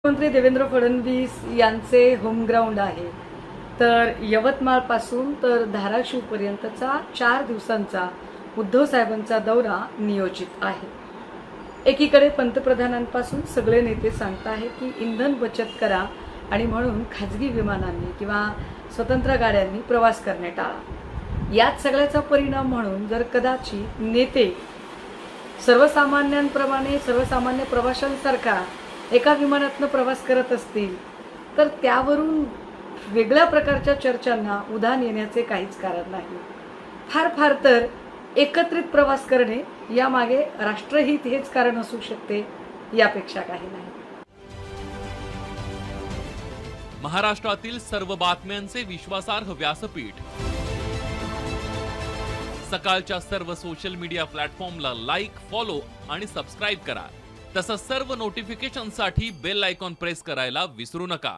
मुख्यमंत्री देवेंद्र फडणवीस यांचे होमग्राऊंड आहे. तर यवतमाळपासून तर धाराशिवपर्यंतचा 4 दिवसांचा उद्धव साहेबांचा दौरा नियोजित आहे. एकीकडे पंतप्रधानांपासून सगळे नेते सांगत आहेत की इंधन बचत करा आणि म्हणून खाजगी विमानांनी किंवा स्वतंत्र गाड्यांनी प्रवास करणे टाळा. यात सगळ्याचा परिणाम म्हणून जर कदाचित नेते सर्वसामान्यांप्रमाणे सर्वसामान्य प्रवाशांसारखा एका विमानातनं प्रवास करत असतील तर त्यावरून वेगळ्या प्रकारच्या चर्चांना उधाण येण्याचे काहीच कारण नाही. फार फार तर एकत्रित प्रवास करणे यामागे राष्ट्रहित हेच कारण असू शकते, यापेक्षा काही नाही. महाराष्ट्रातील सर्व बातम्यांचे विश्वासार्ह व्यासपीठ. सकाळच्या सर्व सोशल मीडिया प्लॅटफॉर्मला लाईक, फॉलो आणि सबस्क्राईब करा. तसंच सर्व नोटिफिकेशनसाठी बेल आयकॉन प्रेस करायला विसरू नका.